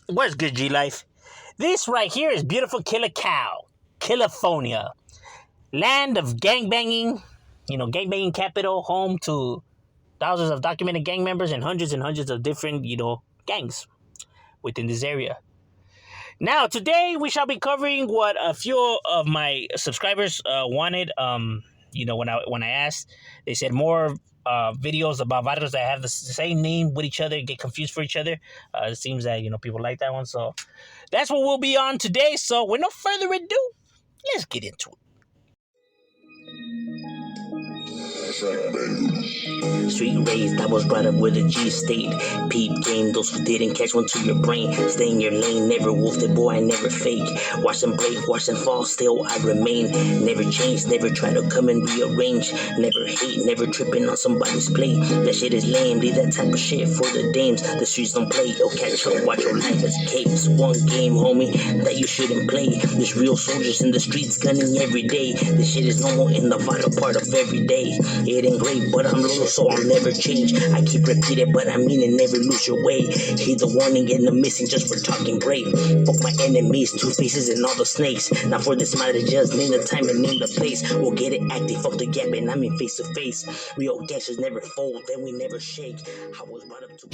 What's good, G Life? This right here is beautiful Killicow, California, land of gangbanging. Gangbanging capital, home to thousands of documented gang members and hundreds of different, gangs within this area. Now, today we shall be covering what a few of my subscribers wanted. When I asked, they said more videos about varrios that have the same name with each other, get confused for each other. It seems that people like that one, so that's what we'll be on today. So, with no further ado, let's get into it. Street raised, I was brought up where the G stayed. Peep game, those who didn't catch one to your brain. Stay in your lane, never wolfed it, boy, I never fake. Watch them break, watch them fall, still I remain. Never change, never try to come and rearrange. Never hate, never tripping on somebody's plate. That shit is lame, leave that type of shit for the dames. The streets don't play, yo, catch up, watch your life as capes. One game, homie, that you shouldn't play. There's real soldiers in the streets gunning every day. This shit is normal in the vital part of every day. It ain't great, but I'm loyal, so I'll never change. I keep repeating, but I mean it, never lose your way. Heed the warning and the missing just for talking brave. Fuck my enemies, two faces and all the snakes. Now for this matter, just name the time and name the place. We'll get it active, fuck the gap, and I'm in face to face. Real gangsters never fold, then we never shake. I was brought up to...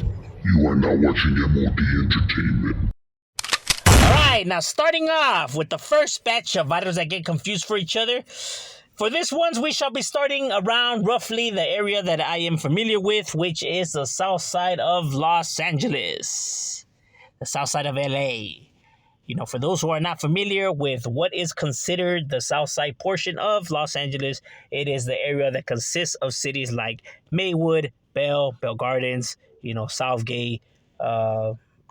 You are now watching M.O.D. Entertainment. Alright, now starting off with the first batch of varrios that get confused for each other. For this ones, we shall be starting around roughly the area that I am familiar with, which is the south side of Los Angeles, the south side of LA. For those who are not familiar with what is considered the south side portion of Los Angeles, it is the area that consists of cities like Maywood, Bell Gardens, Southgate,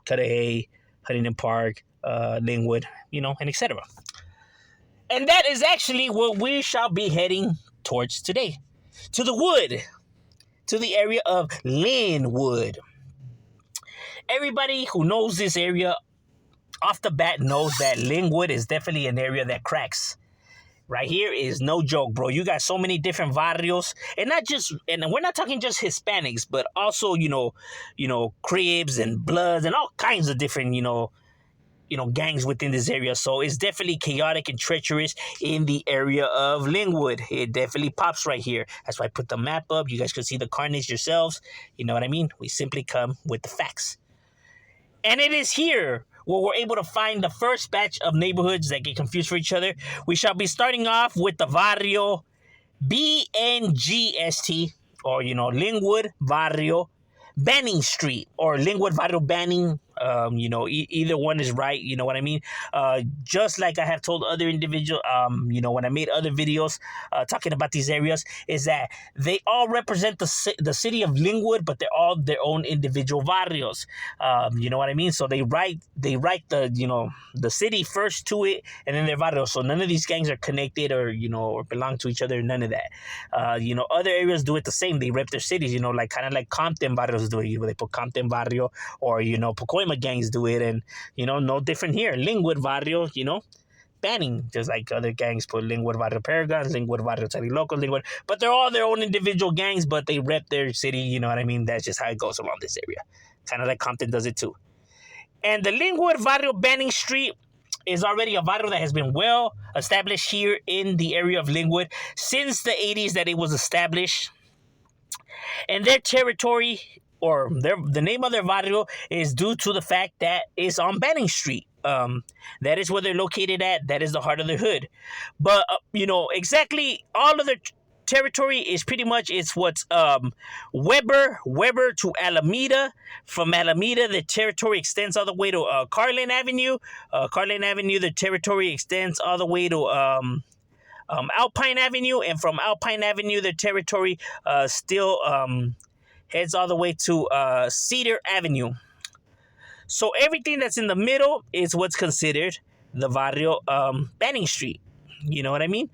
Cudahy, Huntington Park, Lynwood, and etc. And that is actually what we shall be heading towards today. To the wood. To the area of Lynwood. Everybody who knows this area off the bat knows that Lynwood is definitely an area that cracks. Right here is no joke, bro. You got so many different varrios. And we're not talking just Hispanics, but also, Cribs and Bloods and all kinds of different, gangs within this area. So it's definitely chaotic and treacherous in the area of Lynwood. It definitely pops right here. That's why I put the map up. You guys can see the carnage yourselves. You know what I mean? We simply come with the facts. And it is here where we're able to find the first batch of neighborhoods that get confused for each other. We shall be starting off with the varrio BNGST, or, Lynwood Varrio Banning Street, or Lynwood Varrio Banning. Either one is right. You know what I mean? Just like I have told other individuals, when I made other videos talking about these areas, is that they all represent the city of Lynwood, but they're all their own individual barrios. You know what I mean? So they write the city first to it, and then their barrios. So none of these gangs are connected or or belong to each other. None of that. Other areas do it the same. They rep their cities. Kind of like Compton barrios do it. They put Compton barrio, or Pacoima gangs do it, and no different here. Lynwood Varrio, banning, just like other gangs put Lynwood Varrio Paragons, Lynwood Varrio Local, Lynwood, but they're all their own individual gangs, but they rep their city. You know what I mean? That's just how it goes around this area. Kind of like Compton does it too. And the Lynwood Varrio Banning Street is already a barrio that has been well established here in the area of Lynwood since the 80s that it was established. And their territory, or the name of their barrio, is due to the fact that it's on Banning Street. That is where they're located at. That is the heart of the hood. But, exactly all of their territory is pretty much, it's what's Weber to Alameda. From Alameda, the territory extends all the way to Carlin Avenue. Carlin Avenue, the territory extends all the way to Alpine Avenue. And from Alpine Avenue, the territory still heads all the way to Cedar Avenue. So everything that's in the middle is what's considered the barrio Banning Street. You know what I mean?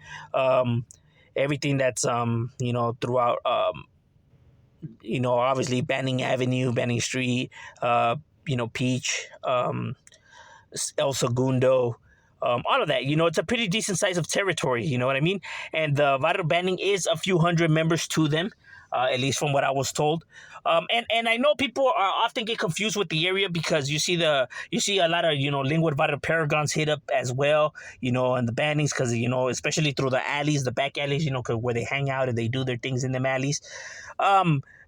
Everything that's throughout obviously Banning Avenue, Banning Street, Peach, El Segundo, all of that. It's a pretty decent size of territory. You know what I mean? And the Varrio Banning is a few hundred members to them. at least from what I was told. And I know people are often get confused with the area because you see a lot of Lynwood Barrio Paragons hit up as well, and the bannings because especially through the alleys, the back alleys, 'cause where they hang out and they do their things in the alleys.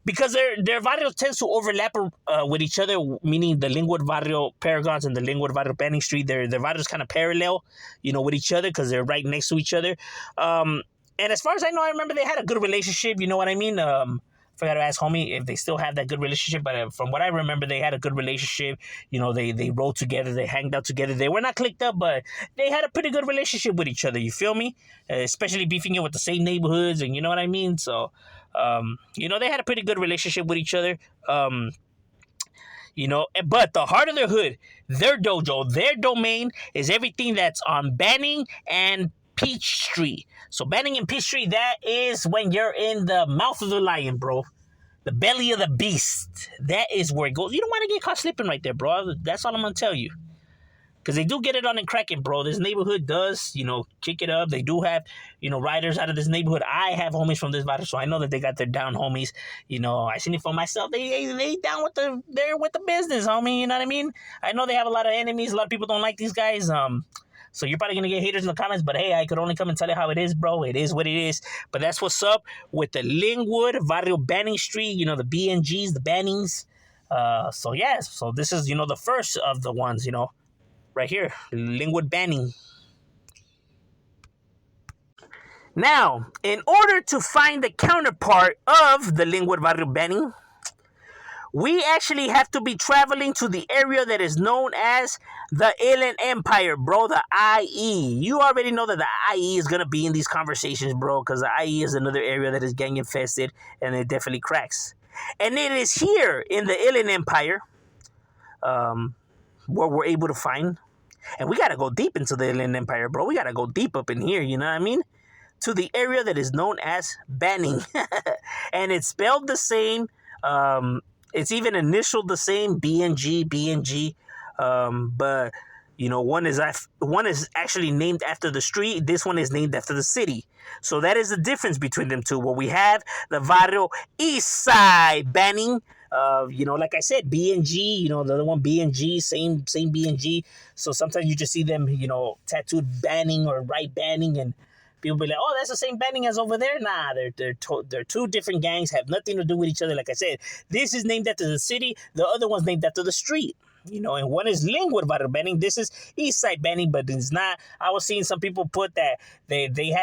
Because their barrios tends to overlap with each other, meaning the Lynwood Barrio Paragons and the Lynwood Barrio Banning Street, their barrios kind of parallel, with each other because they're right next to each other. And as far as I know, I remember they had a good relationship. You know what I mean? Forgot to ask homie if they still have that good relationship, but from what I remember, they had a good relationship. They rode together, they hanged out together. They were not clicked up, but they had a pretty good relationship with each other. You feel me? Especially beefing it with the same neighborhoods, and you know what I mean. So, they had a pretty good relationship with each other. But the heart of their hood, their dojo, their domain is everything that's on Banning and Peach Street. So Banning and Peach Street, that is when you're in the mouth of the lion, bro. The belly of the beast. That is where it goes. You don't want to get caught slipping right there, bro. That's all I'm going to tell you. Because they do get it on and cracking, bro. This neighborhood does, kick it up. They do have, riders out of this neighborhood. I have homies from this rider, so I know that they got their down homies. I seen it for myself. They down they're with the business, homie. You know what I mean? I know they have a lot of enemies. A lot of people don't like these guys. So you're probably going to get haters in the comments, but hey, I could only come and tell you how it is, bro. It is what it is. But that's what's up with the Lynwood Barrio Banning Street, the BNGs, the Bannings. So this is, the first of the ones, right here, Lynwood Banning. Now, in order to find the counterpart of the Lynwood Barrio Banning, we actually have to be traveling to the area that is known as the Inland Empire, bro, the IE. You already know that the IE is going to be in these conversations, bro, because the IE is another area that is gang infested, and it definitely cracks. And it is here in the Inland Empire where we're able to find, and we got to go deep into the Inland Empire, bro. We got to go deep up in here, you know what I mean? To the area that is known as Banning. And it's spelled the same. It's even initialed the same, BNG. But one is actually named after the street. This one is named after the city. So that is the difference between them two. Well, we have the Varrio East Side Banning. Like I said, BNG. The other one BNG, same BNG. So sometimes you just see them, tattooed Banning or right Banning, and people be like, "Oh, that's the same Banning as over there." Nah, they're two different gangs, have nothing to do with each other. Like I said, this is named after the city. The other one's named after the street. And one is Lynwood Barrio Banning. This is East Side Banning, but it's not. I was seeing some people put that they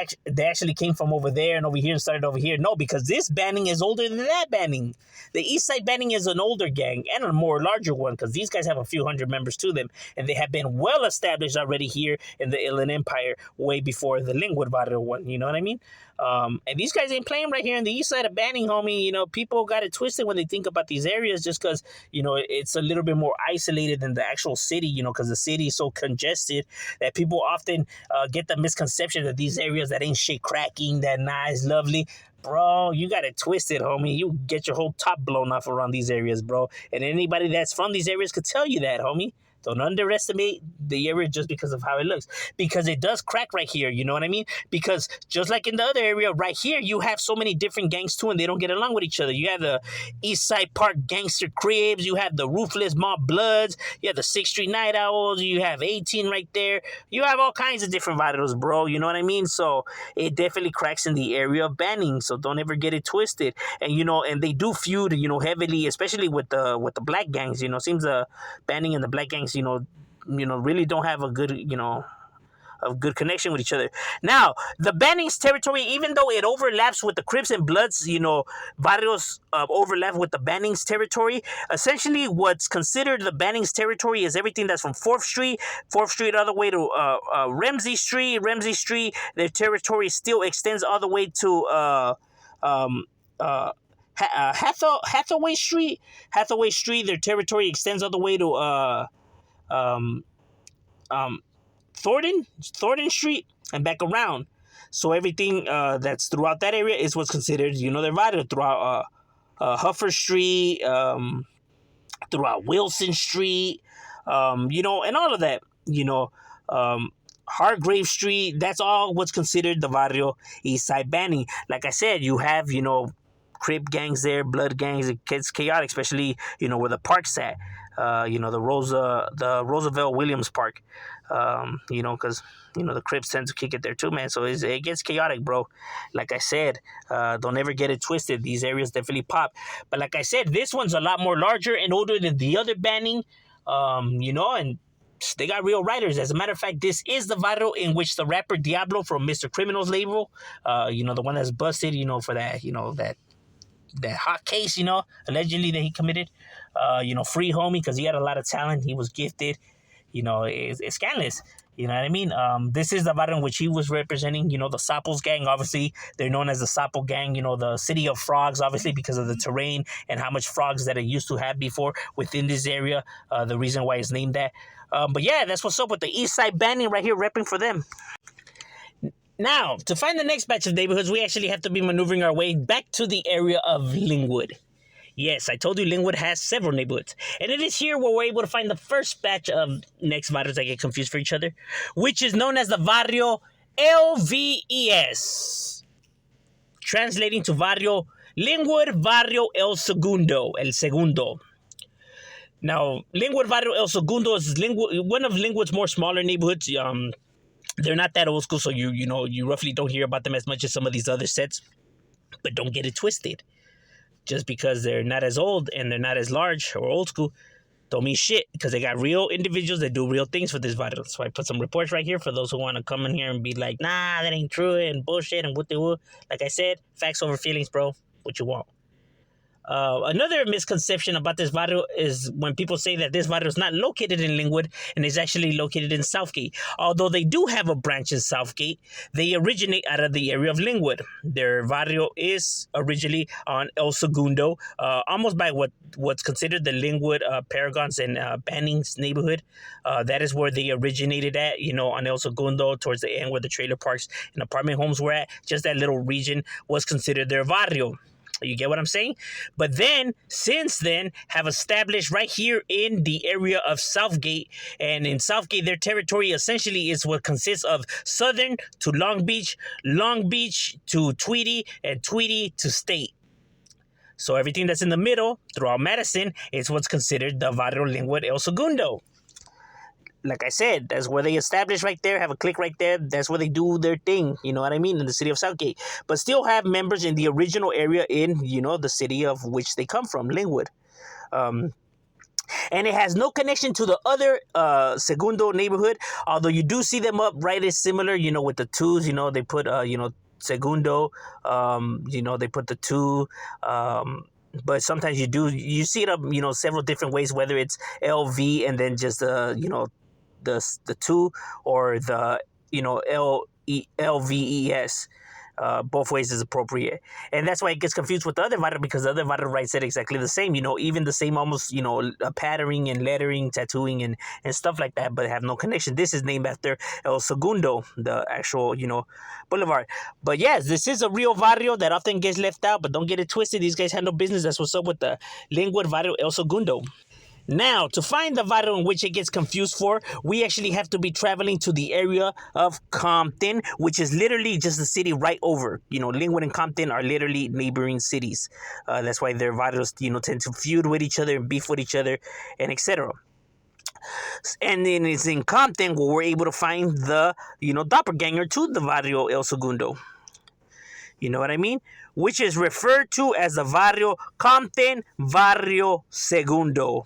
actually came from over there and over here and started over here. No, because this Banning is older than that Banning. The East Side Banning is an older gang and a more larger one because these guys have a few hundred members to them, and they have been well established already here in the Inland Empire way before the Lynwood Barrio one. You know what I mean? And these guys ain't playing right here in the east side of Banning, homie. People got it twisted when they think about these areas just because, it's a little bit more isolated than the actual city, because the city is so congested that people often get the misconception that these areas that ain't shit cracking, that nice, lovely. Bro, you got it twisted, homie. You get your whole top blown off around these areas, bro. And anybody that's from these areas could tell you that, homie. Don't underestimate the area just because of how it looks. Because it does crack right here, you know what I mean? Because just like in the other area, right here, you have so many different gangs too, and they don't get along with each other. You have the East Side Park Gangster Cribs, you have the Ruthless Mob Bloods, you have the 6th Street Night Owls, you have 18 right there. You have all kinds of different vitals, bro, you know what I mean? So it definitely cracks in the area of Banning, so don't ever get it twisted. And, and they do feud, heavily, especially with the black gangs, seems the Banning and the black gangs, really don't have a good, a good connection with each other. Now, the Banning's territory, even though it overlaps with the Crips and Bloods, Barrios overlap with the Banning's territory. Essentially, what's considered the Banning's territory is everything that's from 4th Street all the way to Ramsey Street. Their territory still extends all the way to Hathaway Street. Their territory extends all the way to Thornton Street and back around. So everything that's throughout that area is what's considered, their rider throughout Huffer Street, throughout Wilson Street, and all of that, Hargrave Street. That's all what's considered the Barrio East Side Banning. Like I said, you have, Crip gangs there, blood gangs. It gets chaotic, especially where the park's at. The Roosevelt Williams Park. Because the Crips tend to kick it there too, man. So it gets chaotic, bro. Like I said, don't ever get it twisted. These areas definitely pop. But like I said, this one's a lot more larger and older than the other banning. And they got real writers. As a matter of fact, this is the barrio in which the rapper Diablo from Mr. Criminal's label, the one that's busted, for that hot case, allegedly that he committed. Free homie, because he had a lot of talent. He was gifted. It's scandalous. You know what I mean? This is the barrio in which he was representing, the Sapos gang. Obviously, they're known as the Sapo gang, the city of frogs, obviously, because of the terrain and how much frogs that it used to have before within this area. The reason why it's named that. But yeah, that's what's up with the East Side banning right here, repping for them. Now, to find the next batch of neighborhoods, we actually have to be maneuvering our way back to the area of Lynwood. Yes, I told you Lynwood has several neighborhoods. And it is here where we're able to find the first batch of next barrios that get confused for each other, which is known as the Varrio LVES. Translating to Varrio, Lynwood Varrio El Segundo. Now, Lynwood Varrio El Segundo is one of Lynwood's more smaller neighborhoods. They're not that old school, so you roughly don't hear about them as much as some of these other sets. But don't get it twisted. Just because they're not as old and they're not as large or old school, don't mean shit, because they got real individuals that do real things for this barrio. So I put some reports right here for those who want to come in here and be like, nah, that ain't true and bullshit and what they will. Like I said, facts over feelings, bro. What you want. Another misconception about this barrio is when people say that this barrio is not located in Lynwood and is actually located in Southgate. Although they do have a branch in Southgate, they originate out of the area of Lynwood. Their barrio is originally on El Segundo, almost by what's considered the Lynwood Paragons and Bannings neighborhood. That is where they originated at, on El Segundo, towards the end where the trailer parks and apartment homes were at. Just that little region was considered their barrio. You get what I'm saying? But then, since then, have established right here in the area of Southgate. And in Southgate, their territory essentially is what consists of Southern to Long Beach to Tweedy, and Tweedy to State. So everything that's in the middle, throughout Madison, is what's considered the Barrio Lynwood El Segundo. Like I said, that's where they establish right there, have a click right there. That's where they do their thing, you know what I mean, in the city of Southgate. But still have members in the original area in, the city of which they come from, Lynwood. And it has no connection to the other Segundo neighborhood, although you do see them up right as similar, with the twos, they put, Segundo, they put the two, but sometimes you see it up, several different ways, whether it's LV and then just, the two, or the LVES. Both ways is appropriate, and that's why it gets confused with the other barrio, because the other barrio writes it exactly the same, even the same almost, patterning and lettering, tattooing and stuff like that, but have no connection. This is named after El Segundo, the actual boulevard. But yes, this is a real barrio that often gets left out, but don't get it twisted. These guys handle business. That's what's up with the Lynwood Barrio El Segundo. Now, to find the barrio in which it gets confused for, we actually have to be traveling to the area of Compton, which is literally just the city right over. Lynwood and Compton are literally neighboring cities. That's why their barrios, tend to feud with each other and beef with each other, and etc. And then it's in Compton where we're able to find the, doppelganger to the Barrio El Segundo. You know what I mean? Which is referred to as the Barrio Compton Barrio Segundo.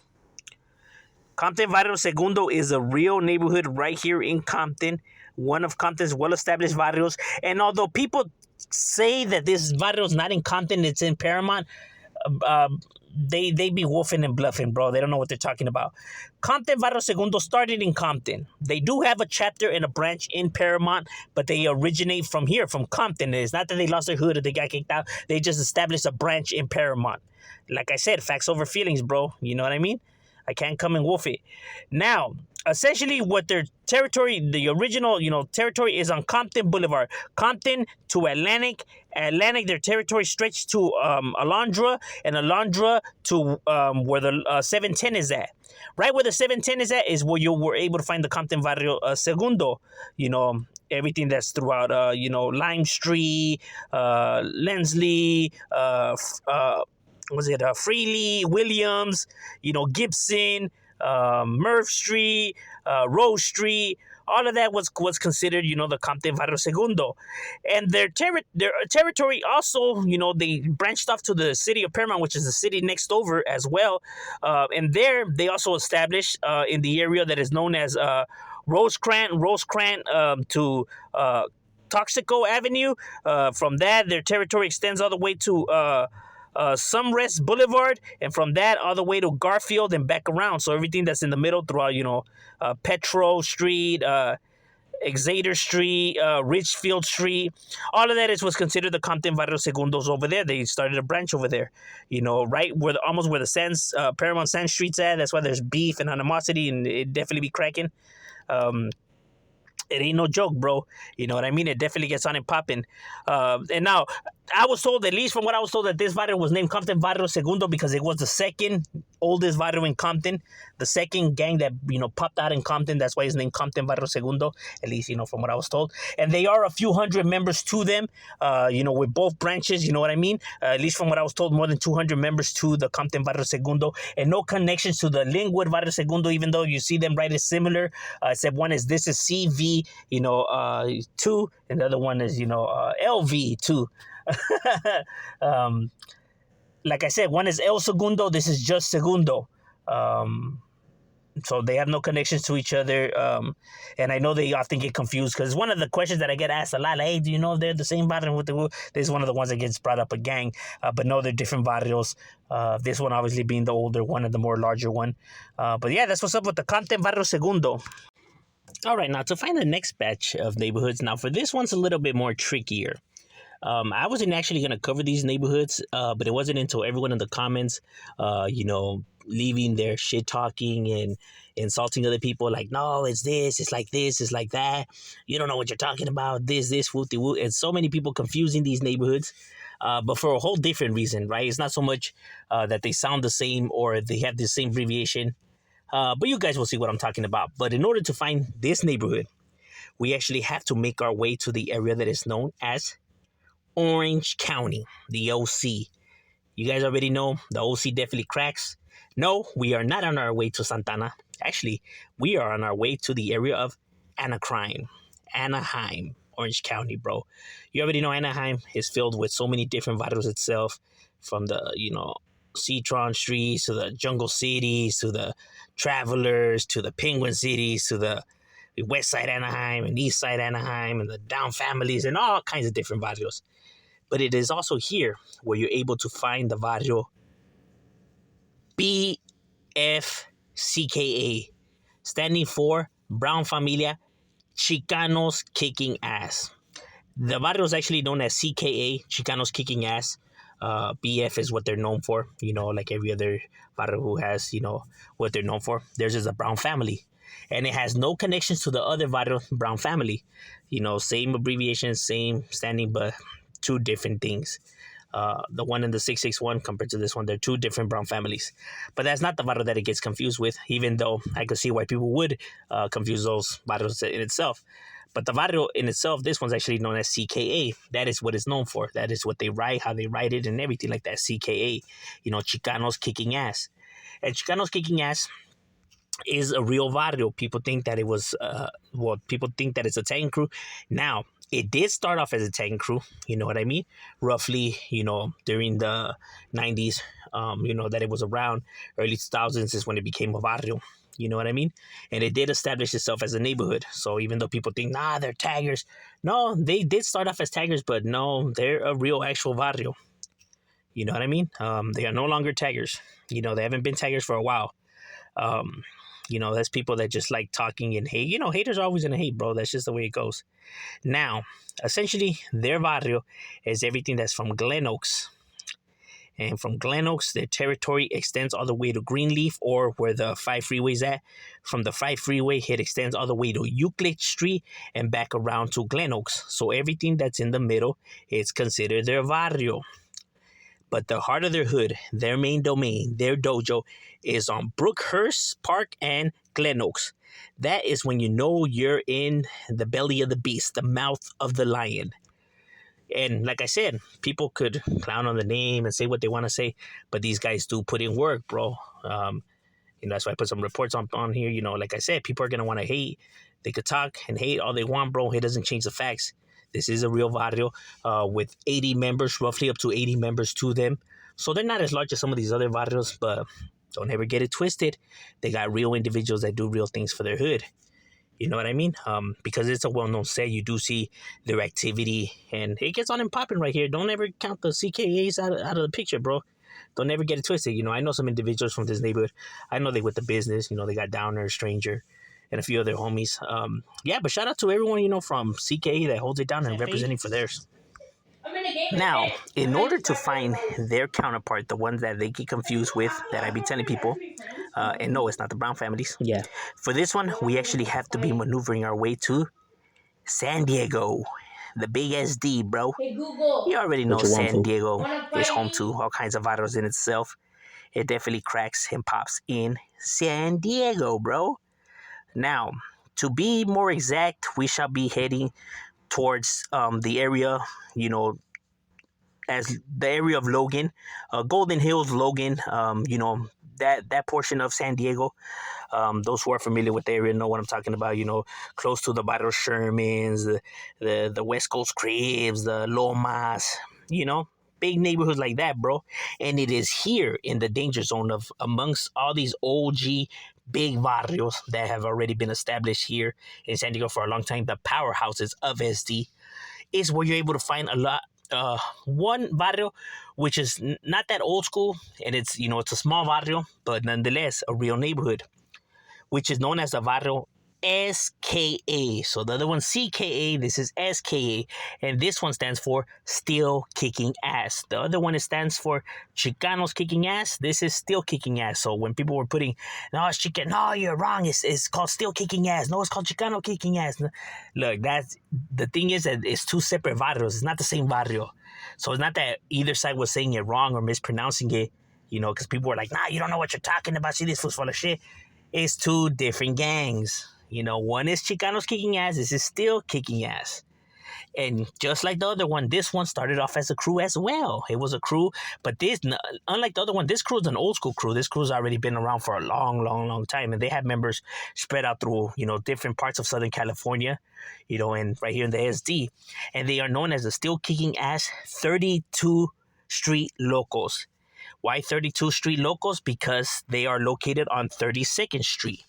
Compton Barrio Segundo is a real neighborhood right here in Compton, one of Compton's well-established barrios. And although people say that this barrio is not in Compton, it's in Paramount, they be wolfing and bluffing, bro. They don't know what they're talking about. Compton Barrio Segundo started in Compton. They do have a chapter and a branch in Paramount, but they originate from here, from Compton. It's not that they lost their hood or they got kicked out. They just established a branch in Paramount. Like I said, facts over feelings, bro. You know what I mean? I can't come and wolf it. Now, essentially what their territory, the original, territory is on Compton Boulevard. Compton to Atlantic. Atlantic, their territory stretched to Alondra, and Alondra to where the 710 is at. Right where the 710 is at is where you were able to find the Compton Varrio Segundo. Everything that's throughout, Lime Street, Lensley, Freely, Williams, Gibson, Murph Street, Rose Street. All of that was considered, the Compton Varrio Segundo. And their territory also, they branched off to the city of Paramount, which is the city next over as well. And there, they also established in the area that is known as Rosecrans to Toxico Avenue. From that, their territory extends all the way to Sumrest Boulevard, and from that all the way to Garfield and back around. So everything that's in the middle throughout, Petro Street, Exeter Street, Richfield Street, all of that was considered the Compton Varrio Segundos over there. They started a branch over there, right almost where the Sands, Paramount Sand Street's at. That's why there's beef and animosity, and it definitely be cracking. It ain't no joke, bro. You know what I mean? It definitely gets on and popping. And now, I was told, at least from what I was told, that this barrio was named Compton Varrio Segundo because it was the second oldest barrio in Compton. The second gang that, popped out in Compton. That's why it's named Compton Varrio Segundo, at least, from what I was told. And they are a few hundred members to them, with both branches, you know what I mean? At least from what I was told, more than 200 members to the Compton Varrio Segundo. And no connections to the Lynwood Varrio Segundo, even though you see them right as similar. Except one is, this is CV, 2, and the other one is, LV 2. Like I said, one is El Segundo, this is just Segundo. So they have no connections to each other. And I know they often get confused because one of the questions that I get asked a lot, like, hey, do you know if they're the same barrio? This is one of the ones that gets brought up a gang. But no, they're different barrios. This one obviously being the older one and the more larger one. But yeah, that's what's up with the Compton Varrio Segundo. All right, now to find the next batch of neighborhoods. Now for this one's a little bit more trickier. I wasn't actually going to cover these neighborhoods, but it wasn't until everyone in the comments, leaving their shit talking and insulting other people like, no, it's this, it's like this, it's like that. You don't know what you're talking about, this, whoopty whoop. And so many people confusing these neighborhoods, but for a whole different reason, right? It's not so much that they sound the same or they have the same abbreviation, but you guys will see what I'm talking about. But in order to find this neighborhood, we actually have to make our way to the area that is known as Orange County, the OC. You guys already know the OC definitely cracks. No, we are not on our way to Santana. Actually, we are on our way to the area of Anaheim, Orange County, bro. You already know Anaheim is filled with so many different barrios itself, from the, Citron Streets to the Jungle Cities to the Travelers to the Penguin Cities to the West Side Anaheim and East Side Anaheim and the Down Families and all kinds of different barrios. But it is also here where you're able to find the barrio BFCKA, standing for Brown Familia Chicanos Kicking Ass. The barrio is actually known as CKA, Chicanos Kicking Ass. BF is what they're known for, like every other barrio who has, what they're known for. Theirs is a Brown family. And it has no connections to the other barrio, Brown family. Same abbreviation, same standing, but two different things. The one in the 661 compared to this one, they're two different Brown families. But that's not the barrio that it gets confused with, even though I could see why people would confuse those barrios in itself. But the barrio in itself, this one's actually known as CKA. That is what it's known for. That is what they write, how they write it, and everything like that. CKA, Chicanos Kicking Ass. And Chicanos Kicking Ass is a real barrio. People think that it was, people think that it's a tank crew. Now, it did start off as a tank crew, you know what I mean? Roughly, during the 90s, that it was around. Early 2000s is when it became a barrio, you know what I mean? And it did establish itself as a neighborhood. So even though people think, nah, they're taggers. No, they did start off as taggers, but no, they're a real actual barrio. You know what I mean? They are no longer taggers. They haven't been taggers for a while. That's people that just like talking and hate. Haters are always going to hate, bro. That's just the way it goes. Now, essentially, their barrio is everything that's from Glen Oaks. And from Glen Oaks, their territory extends all the way to Greenleaf, or where the 5 freeway's at. From the 5 freeway, it extends all the way to Euclid Street and back around to Glen Oaks. So everything that's in the middle is considered their barrio. But the heart of their hood, their main domain, their dojo, is on Brookhurst Park and Glen Oaks. That is when you know you're in the belly of the beast, the mouth of the lion. And like I said, people could clown on the name and say what they want to say, but these guys do put in work, bro. That's why I put some reports on here. Like I said, people are going to want to hate. They could talk and hate all they want, bro. It doesn't change the facts. This is a real barrio with 80 members, roughly up to 80 members to them. So they're not as large as some of these other barrios, but don't ever get it twisted. They got real individuals that do real things for their hood. You know what I mean? Because it's a well-known set, you do see their activity, and it gets on and popping right here. Don't ever count the CKAs out of the picture, bro. Don't ever get it twisted. I know some individuals from this neighborhood. I know they with the business. They got Downer, Stranger, and a few other homies. But shout out to everyone, from CKA that holds it down and representing for theirs. Now, in order to find their counterpart, the ones that they get confused with, that I be telling people, and no, it's not the Brown families. Yeah. For this one, we actually have to be maneuvering our way to San Diego, the big SD, bro. Hey Google. You already know San Diego Wanna is fight home me? to all kinds of barrios in itself. It definitely cracks and pops in San Diego, bro. Now, to be more exact, we shall be heading towards the area, as the area of Logan, Golden Hills, Logan, that portion of San Diego. Those who are familiar with the area know what I'm talking about, close to the Barrio Shermans, the West Coast Cribs, the Lomas, big neighborhoods like that, bro. And it is here in the danger zone of amongst all these OG big barrios that have already been established here in San Diego for a long time, the powerhouses of SD, is where you're able to find a lot. One barrio, which is not that old school, and it's it's a small barrio, but nonetheless a real neighborhood, which is known as the barrio SKA. So the other one's CKA, this is SKA, and this one stands for Still Kicking Ass. The other one stands for Chicanos Kicking Ass. This is Still Kicking Ass. So when people were putting, no, it's Chican, no, you're wrong. It's called Still Kicking Ass. No, it's called Chicano Kicking Ass. Look, that's the thing is that it's two separate barrios. It's not the same barrio. So it's not that either side was saying it wrong or mispronouncing it, because people were like, nah, you don't know what you're talking about. See, this fool's full of shit. It's two different gangs. One is Chicanos Kicking Ass. This is Still Kicking Ass. And just like the other one, this one started off as a crew as well. It was a crew, but this, unlike the other one, this crew is an old school crew. This crew's already been around for a long, long, long time. And they have members spread out through, different parts of Southern California, and right here in the SD. And they are known as the Still Kicking Ass 32 Street Locals. Why 32 Street Locals? Because they are located on 32nd Street.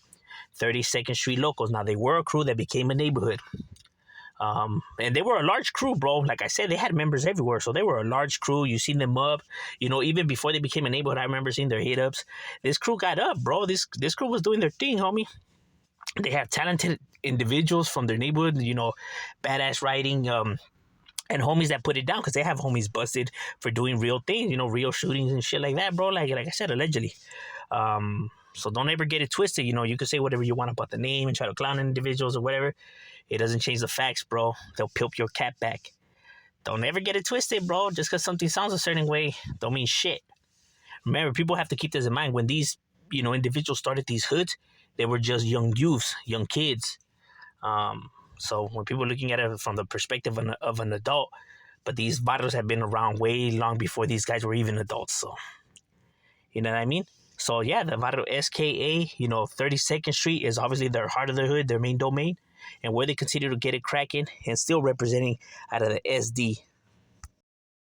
32nd Street Locals. Now, they were a crew that became a neighborhood. And they were a large crew, bro. Like I said, they had members everywhere. So they were a large crew. You seen them up. Even before they became a neighborhood, I remember seeing their hit-ups. This crew got up, bro. This crew was doing their thing, homie. They have talented individuals from their neighborhood, badass writing, and homies that put it down, because they have homies busted for doing real things, real shootings and shit like that, bro. Like I said, allegedly. So don't ever get it twisted. You can say whatever you want about the name and try to clown individuals or whatever. It doesn't change the facts, bro. They'll pimp your cat back. Don't ever get it twisted, bro. Just because something sounds a certain way don't mean shit. Remember, people have to keep this in mind. When these, individuals started these hoods, they were just young youths, young kids. So when people are looking at it from the perspective of an adult, but these barrios have been around way long before these guys were even adults. So, you know what I mean? So, yeah, the barrio SKA, 32nd Street is obviously their heart of their hood, their main domain, and where they continue to get it cracking and still representing out of the SD.